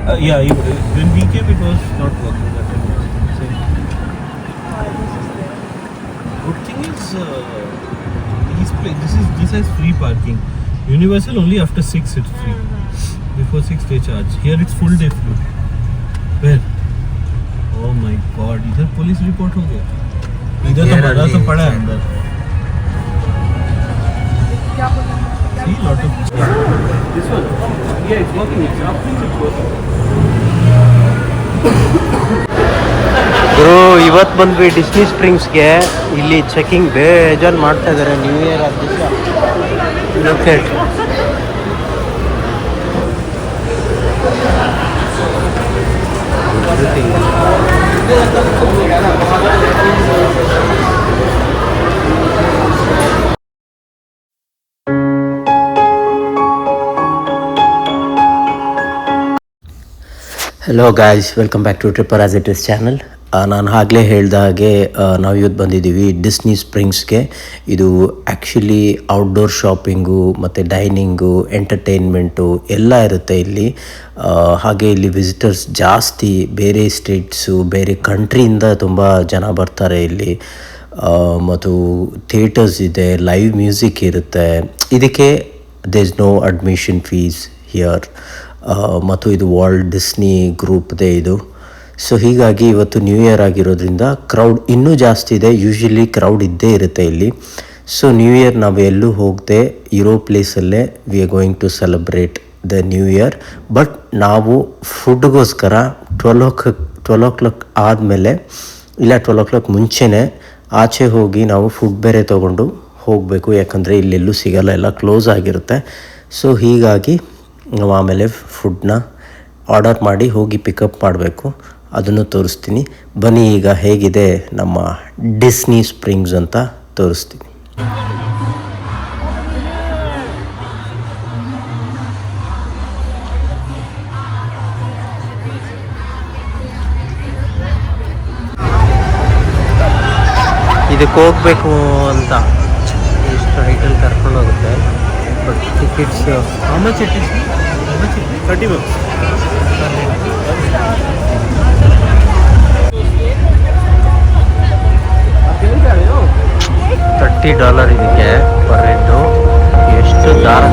When we came, it was not working. That time. Good thing is, this has free parking. Universal only after 6 it's free. Before 6 they charge. Here it's full day free. Where? Oh my God! इधर police report हो गया. इधर तो मजा तो पड़ा है अंदर. See, lot of. This one. Yeah, it's working. It's working. ಗುರು ಇವತ್ತು ಬಂದ್ವಿ ಡಿಸ್ನಿ ಸ್ಪ್ರಿಂಗ್ಸ್ಗೆ. ಇಲ್ಲಿ ಚೆಕಿಂಗ್ ಬೇಜಾನ್ ಮಾಡ್ತಾ ಇದ್ದಾರೆ ನ್ಯೂ ಇಯರ್ ದಿವಸ. Hello guys, welcome back to tripper as it is channel. ನಾನು ಆಗಲೇ ಹೇಳ್ದ ಹಾಗೆ ನಾವು ಇವತ್ತು ಬಂದಿದ್ದೀವಿ ಡಿಸ್ನಿ ಸ್ಪ್ರಿಂಗ್ಸ್ಗೆ. ಇದು ಆ್ಯಕ್ಚುಲಿ ಔಟ್ಡೋರ್ ಶಾಪಿಂಗು ಮತ್ತು ಡೈನಿಂಗು, ಎಂಟರ್ಟೈನ್ಮೆಂಟು ಎಲ್ಲ ಇರುತ್ತೆ ಇಲ್ಲಿ. ಹಾಗೆ ಇಲ್ಲಿ ವಿಸಿಟರ್ಸ್ ಜಾಸ್ತಿ, ಬೇರೆ ಸ್ಟೇಟ್ಸು, ಬೇರೆ ಕಂಟ್ರಿಯಿಂದ ತುಂಬ ಜನ ಬರ್ತಾರೆ ಇಲ್ಲಿ. ಮತ್ತು ಥಿಯೇಟರ್ಸ್ ಇದೆ, ಲೈವ್ ಮ್ಯೂಸಿಕ್ ಇರುತ್ತೆ. ಇದಕ್ಕೆ there is no admission fees here. ಮತ್ತು ಇದು ವಾಲ್ಟ್ ಡಿಸ್ನಿ ಗ್ರೂಪ್ದೇ ಇದು. ಸೊ ಹೀಗಾಗಿ ಇವತ್ತು ನ್ಯೂ ಇಯರ್ ಆಗಿರೋದ್ರಿಂದ ಕ್ರೌಡ್ ಇನ್ನೂ ಜಾಸ್ತಿ ಇದೆ. ಯೂಶ್ವಲಿ ಕ್ರೌಡ್ ಇದ್ದೇ ಇರುತ್ತೆ ಇಲ್ಲಿ. ಸೊ ನ್ಯೂ ಇಯರ್ ನಾವು ಎಲ್ಲೂ ಹೋಗದೆ ಇರೋ ಪ್ಲೇಸಲ್ಲೇ we are going to celebrate the new year. But ನಾವು ಫುಡ್ಗೋಸ್ಕರ 12 o'clock ಆದಮೇಲೆ, ಇಲ್ಲ 12 o'clock ಮುಂಚೆನೇ ಆಚೆ ಹೋಗಿ ನಾವು ಫುಡ್ ಬೇರೆ ತೊಗೊಂಡು ಹೋಗಬೇಕು. ಯಾಕಂದರೆ ಇಲ್ಲೆಲ್ಲೂ ಸಿಗಲ್ಲ, ಎಲ್ಲ ಕ್ಲೋಸ್ ಆಗಿರುತ್ತೆ. ಸೊ ಹೀಗಾಗಿ ನಾವು ಆಮೇಲೆ ಫುಡ್ನ ಆರ್ಡರ್ ಮಾಡಿ ಹೋಗಿ ಪಿಕಪ್ ಮಾಡಬೇಕು. ಅದನ್ನು ತೋರಿಸ್ತೀನಿ ಬನ್ನಿ. ಈಗ ಹೇಗಿದೆ ನಮ್ಮ ಡಿಸ್ನಿ ಸ್ಪ್ರಿಂಗ್ಸ್ ಅಂತ ತೋರಿಸ್ತೀನಿ. ಇದಕ್ಕೆ ಹೋಗಬೇಕು ಅಂತ ಎಷ್ಟು ಹೈಟಲ್ಲಿ ಕರ್ಕೊಂಡು ಹೋಗುತ್ತೆ. But tickets How much it is? 30 bucks. $30 ಇದಕ್ಕೆ ಪರ್ ಹೆಡ್ಡು. ಎಷ್ಟು ದಾರ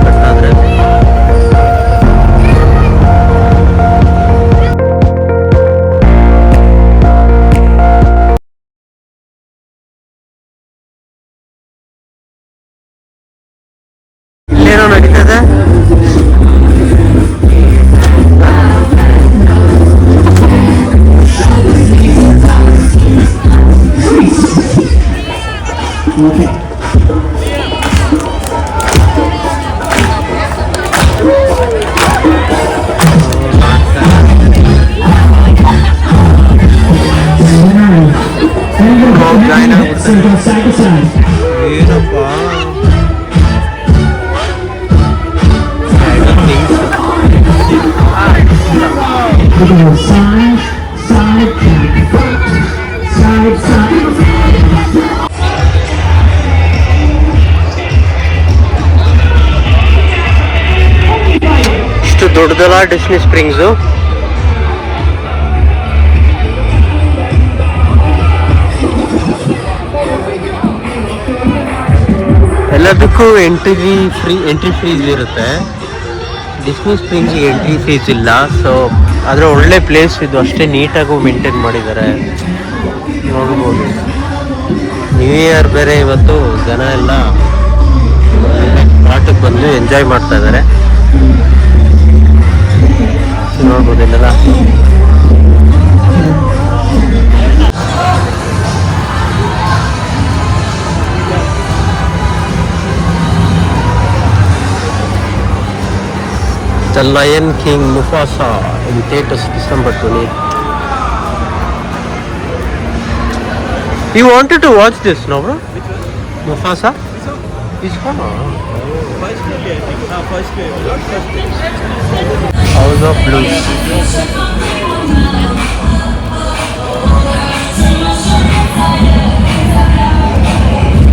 ಕಟ್ಟಾದರೆ ಇಲ್ಲೇನೋ ನಡೀತದೆ. ಏನಪ್ಪಾ ಇಷ್ಟು ದೊಡ್ಡದಲ್ಲ ಡಿಸ್ನಿ ಸ್ಪ್ರಿಂಗ್ಸು. ಎಲ್ಲದಕ್ಕೂ ಎಂಟ್ರಿ ಫೀಸ್ ಇರುತ್ತೆ. ಡಿಸ್ನಿ ಸ್ಪ್ರಿಂಗ್ಸ್ಗೆ ಎಂಟ್ರಿ ಫೀಸ್ ಇಲ್ಲ. ಸೊ ಆದರೆ ಒಳ್ಳೆ ಪ್ಲೇಸ್ ಇದು, ಅಷ್ಟೇ ನೀಟಾಗೂ ಮೇಂಟೈನ್ ಮಾಡಿದ್ದಾರೆ. ನೋಡ್ಬೋದು. ನ್ಯೂ ಇಯರ್ ಬೇರೆ ಇವತ್ತು, ಜನ ಎಲ್ಲ ಆಟಕ್ಕೆ ಬಂದು ಎಂಜಾಯ್ ಮಾಡ್ತಾ ಇದ್ದಾರೆ. ನೋಡ್ಬೋದು ಇಲ್ಲೆಲ್ಲ. The Lion King Mufasa in theaters December 20th. You wanted to watch this, no bro? Mufasa? It's fun. First day, I think. First day. House of Blues.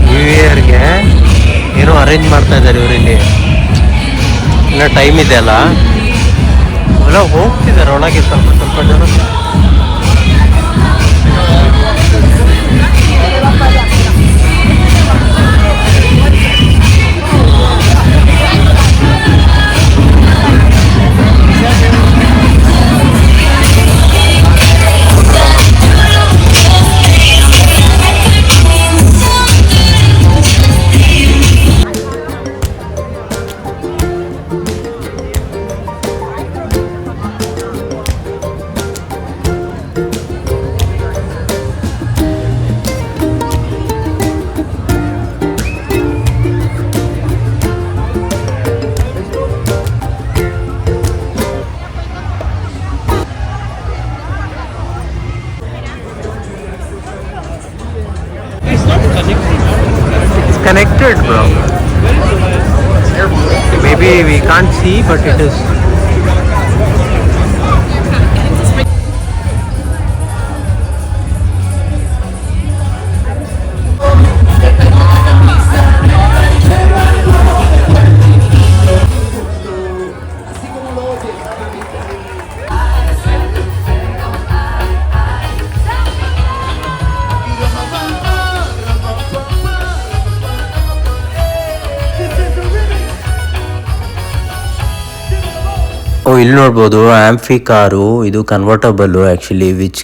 New ಇಯರ್ಗೆ ಏನೋ ಅರೇಂಜ್ ಮಾಡ್ತಾ ಇದ್ದಾರೆ ಇವರಲ್ಲಿ. ಇನ್ನು ಟೈಮ್ ಇದೆ ಅಲ್ಲ, ಅವೆಲ್ಲ ಹೋಗ್ತಿದ್ದಾರೆ ಒಳಗೆ ಸ್ವಲ್ಪ ಸ್ವಲ್ಪ ಜನ. Connected, bro. Maybe we can't see, but it is. ಇಲ್ಲಿ ನೋಡ್ಬೋದು ಆಂಫಿ ಕಾರು, ಇದು ಕನ್ವರ್ಟಬಲ್ಲು ಆ್ಯಕ್ಚುಲಿ, ವಿಚ್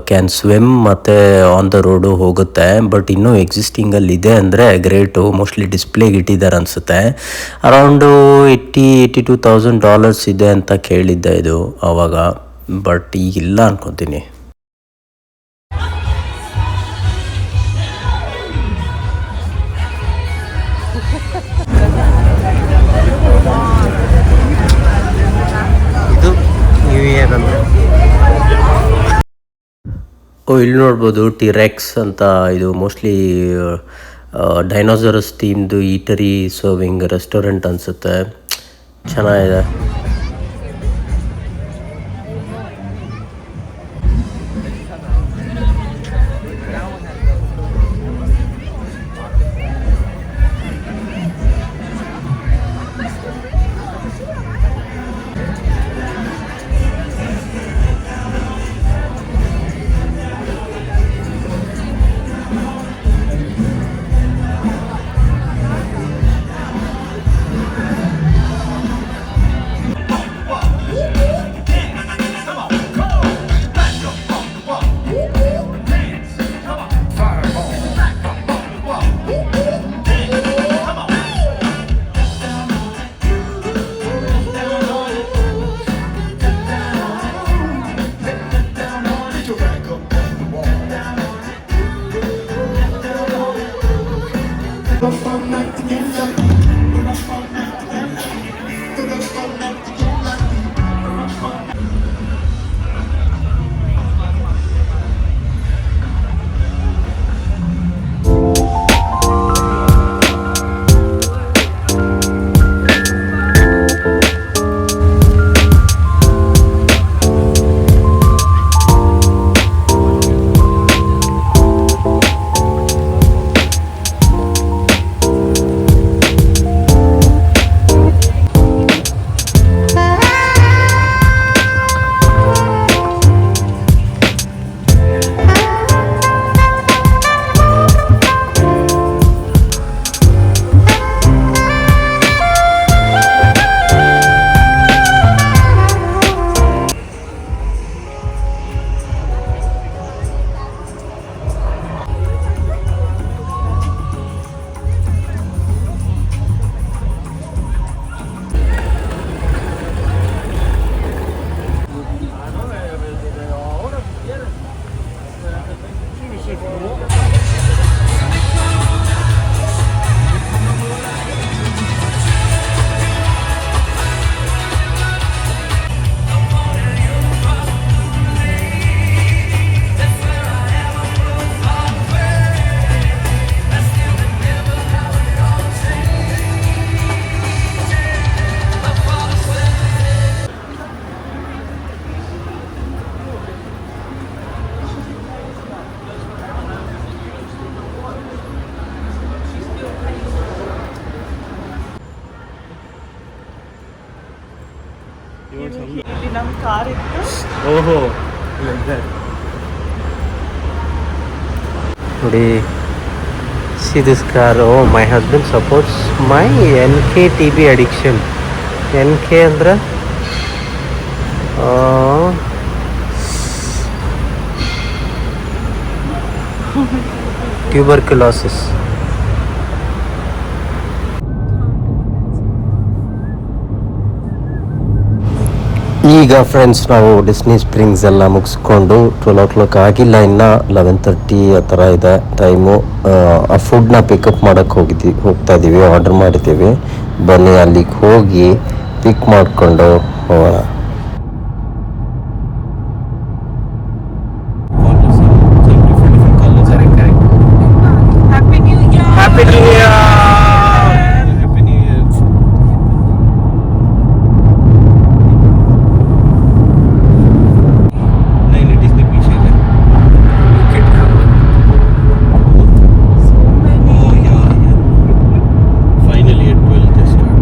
ಕ್ಯಾನ್ ಸ್ವಿಮ್ ಮತ್ತು ಆನ್ ದ ರೋಡು ಹೋಗುತ್ತೆ. ಬಟ್ ಇನ್ನೂ ಎಕ್ಸಿಸ್ಟಿಂಗಲ್ಲಿ ಇದೆ ಅಂದರೆ ಗ್ರೇಟು. ಮೋಸ್ಟ್ಲಿ ಡಿಸ್ಪ್ಲೇಗೆ ಇಟ್ಟಿದ್ದಾರೆ ಅನಿಸುತ್ತೆ. ಅರೌಂಡು $82,000 ಇದೆ ಅಂತ ಕೇಳಿದ್ದೆ ಇದು ಆವಾಗ, ಬಟ್ ಈಗಿಲ್ಲ ಅನ್ಕೊತೀನಿ. ಇಲ್ಲಿ ನೋಡ್ಬೋದು ಟಿರೆಕ್ಸ್ ಅಂತ, ಇದು ಮೋಸ್ಟ್ಲಿ ಡೈನೋಸರಸ್ ಥೀಮ್ದು ಈಟರಿ ಸರ್ವಿಂಗ್ ರೆಸ್ಟೋರೆಂಟ್ ಅನಿಸುತ್ತೆ. ಚೆನ್ನಾಗಿದೆ. ಇಲ್ಲಿ ನಮ್ಮ ಕಾರ್ ಇತ್ತು. ಓಹೋ ನೋಡಿ, see this car. Oh, my husband supports my NKTB addiction. NK ಅಂದ್ರೆ ಟ್ಯೂಬರ್ಕ್ಯುಲೋಸಿಸ್. ಈಗ ಫ್ರೆಂಡ್ಸ್ ನಾವು ಡಿಸ್ನಿ ಸ್ಪ್ರಿಂಗ್ಸ್ ಎಲ್ಲ ಮುಗಿಸ್ಕೊಂಡು 12 o'clock ಆಗಿಲ್ಲ, ಇನ್ನು 11:30 ಆ ಥರ ಇದೆ ಟೈಮು. ಆ ಫುಡ್ನ ಪಿಕಪ್ ಮಾಡೋಕ್ಕೆ ಹೋಗ್ತಾ ಇದ್ದೀವಿ, ಆರ್ಡರ್ ಮಾಡಿದ್ದೀವಿ. ಬನ್ನಿ ಅಲ್ಲಿಗೆ ಹೋಗಿ ಪಿಕ್ ಮಾಡಿಕೊಂಡು ಹೋಗೋಣ. Happy new year. Happy new year. Happy new year. नहीं डिज्नी पीछे है. Oh yeah. Finally at 12 they start.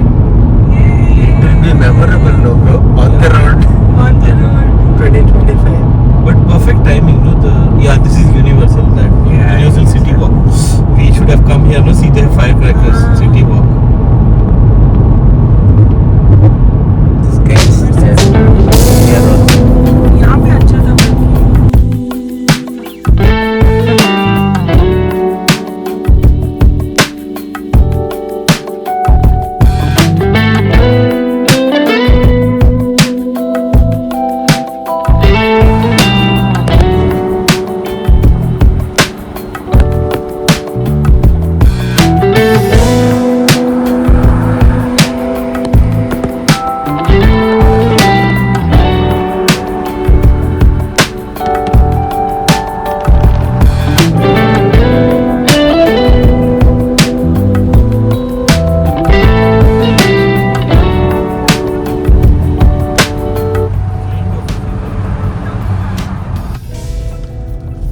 It will be memorable, no bro? On the road. 2025. But perfect timing, no? This is Universal. That Universal City Walk. We should have come here, no? See the firecrackers. City Walk. This guy is यहाँ पे अच्छा था.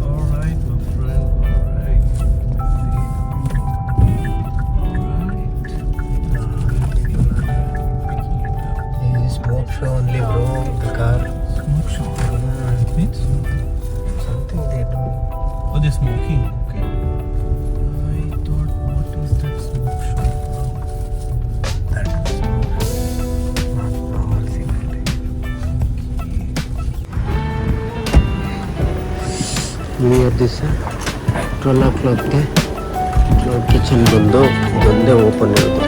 Alright, my friend. Alright. smoke show only, bro. The car. Smoke show. Means? Something they do. Oh, they're smoking. Okay. I thought, what is that smoke show? That is not normal cigarette. New Year ದಿವಸ 12 o'clockಗೆ kitchen ಬಂದು ಇದೊಂದೇ open ಇರುತ್ತೆ.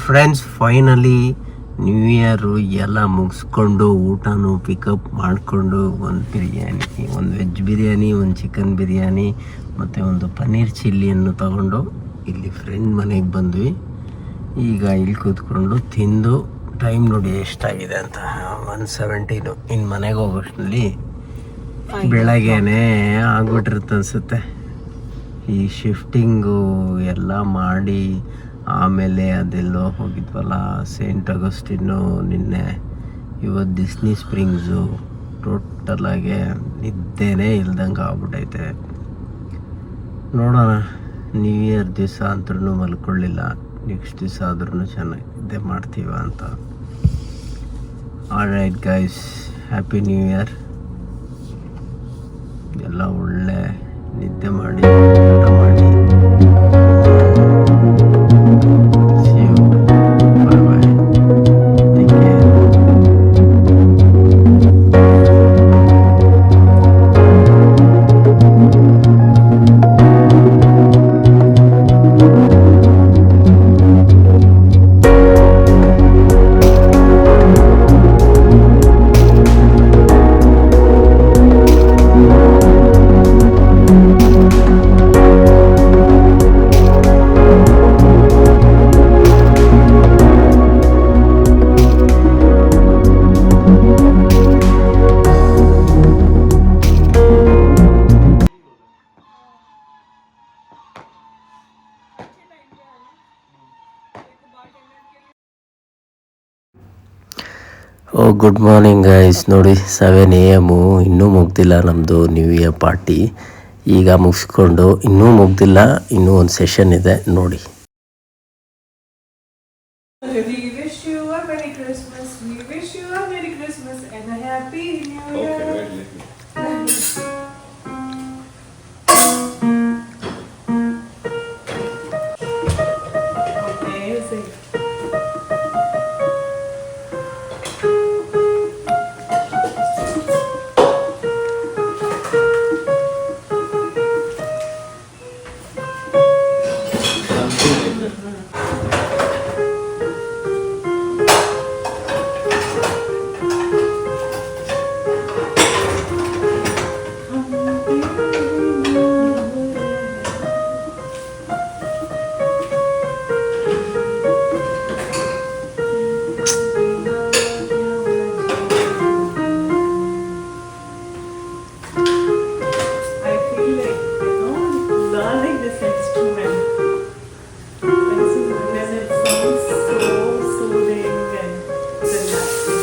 Friends, finally new year ಎಲ್ಲ ಮುಗಿಸ್ಕೊಂಡು ಊಟನೂ pickup ಮಾಡಿಕೊಂಡು ಒಂದು ಬಿರಿಯಾನಿ, ಒಂದು ವೆಜ್ ಬಿರಿಯಾನಿ, ಒಂದು ಚಿಕನ್ ಬಿರಿಯಾನಿ ಮತ್ತು ಒಂದು ಪನ್ನೀರ್ ಚಿಲ್ಲಿಯನ್ನು ತಗೊಂಡು ಇಲ್ಲಿ ಫ್ರೆಂಡ್ ಮನೆಗೆ ಬಂದ್ವಿ. ಈಗ ಇಲ್ಲಿ ಕೂತ್ಕೊಂಡು ತಿಂದು ಟೈಮ್ ನೋಡಿ ಎಷ್ಟಾಗಿದೆ ಅಂತ, 1:17. ಇನ್ನು ಮನೆಗೆ ಹೋಗೋಷ್ಟರಲ್ಲಿ ಬೆಳಗ್ಗೆನೇ ಆಗ್ಬಿಟ್ಟಿರುತ್ತೆ ಅನಿಸುತ್ತೆ. ಈ ಶಿಫ್ಟಿಂಗು ಎಲ್ಲ ಮಾಡಿ ಆಮೇಲೆ ಅದೆಲ್ಲೋ ಹೋಗಿದ್ವಲ್ಲ ಸೇಂಟ್ ಅಗಸ್ಟಿನ್ನು ನಿನ್ನೆ, ಇವತ್ತು ಡಿಸ್ನಿ ಸ್ಪ್ರಿಂಗ್ಸು, ಟೋಟಲಾಗೆ ನಿದ್ದೆನೇ ಇಲ್ದಂಗೆ ಆಗ್ಬಿಟ್ಟೈತೆ. ನೋಡೋಣ, ನ್ಯೂ ಇಯರ್ ದಿವಸ ಅಂದ್ರೂ ಮಲ್ಕೊಳ್ಳಿಲ್ಲ, ನೆಕ್ಸ್ಟ್ ದಿವಸ ಆದ್ರೂ ಚೆನ್ನಾಗಿ ನಿದ್ದೆ ಮಾಡ್ತೀವ ಅಂತ. All right guys, happy new year. ಎಲ್ಲ ಒಳ್ಳೆ ನಿದ್ದೆ ಮಾಡಿ ಊಟ ಮಾಡಿ. See you. Bye bye. Take care. O good morning guys. ನೋಡಿ 7 AM ಇನ್ನೂ ಮುಗ್ದಿಲ್ಲ ನಮ್ಮದು ನ್ಯೂ ಇಯರ್ ಪಾರ್ಟಿ. ಈಗ ಮುಗಿಸ್ಕೊಂಡು ಇನ್ನೂ ಮುಗ್ದಿಲ್ಲ, ಇನ್ನೂ ಒಂದು ಸೆಷನ್ ಇದೆ ನೋಡಿ. We wish you a Merry Christmas. We wish you a Merry Christmas and a Happy New Year. Okay, wait, let me. Amazing. I feel like, learning this instrument. When it sounds so soothing and relaxing.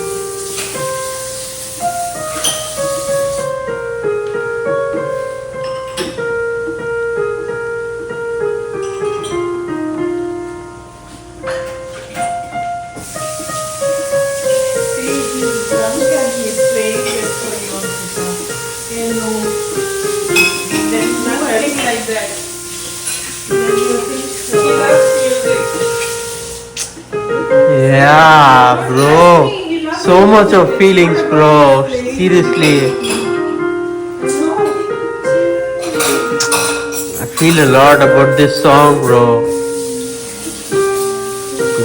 See, he's drunk and he's playing this for you on guitar. There's nothing like that. Then you think so. He loves music. Yeah, bro. So much of feelings, bro. Seriously. I feel a lot about this song, bro.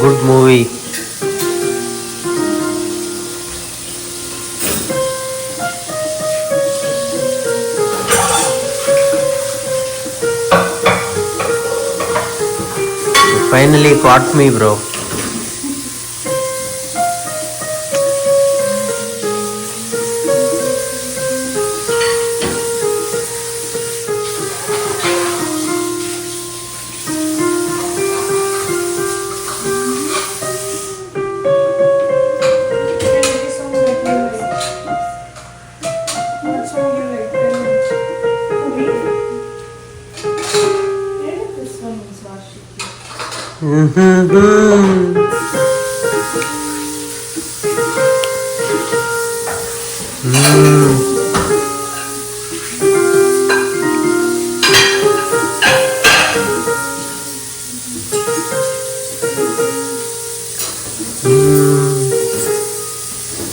Good movie. You finally caught me, bro. Any song that you like? What song you like very much? Me? Yeah, this one is Vashiki.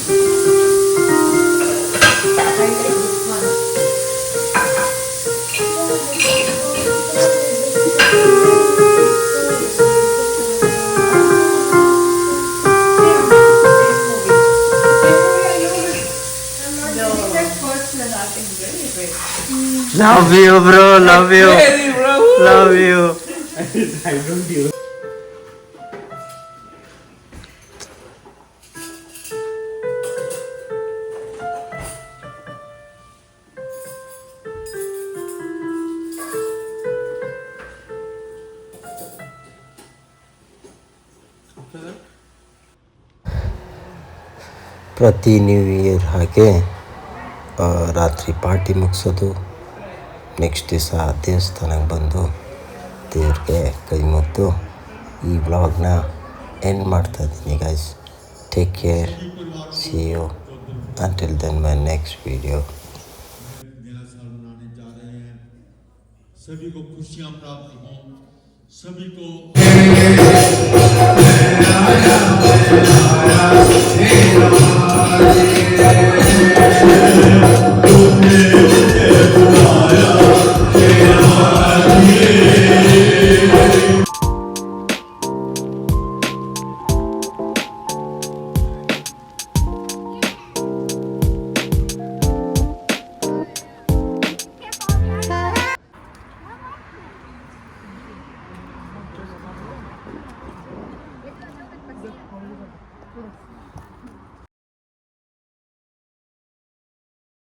I like this one. Love you, bro. Love you. Love you. I don't use. ಪ್ರತಿ new year ಹಾಗೆ ರಾತ್ರಿ party ಮುಗಿಸೋದು, next ದಿವಸ ದೇವಸ್ಥಾನಕ್ಕೆ ಬಂದು ದೇವ್ರಿಗೆ ಕೈ ಮುಗಿದು ಈ ವ್ಲಾಗ್ನ ಎಂಡ್ ಮಾಡ್ತಾಯಿದ್ದೀನಿ guys. Take care, see you until then my next video. नया साल मनाने जा रहे हैं। सभी को खुशियां प्राप्त हों, सभी को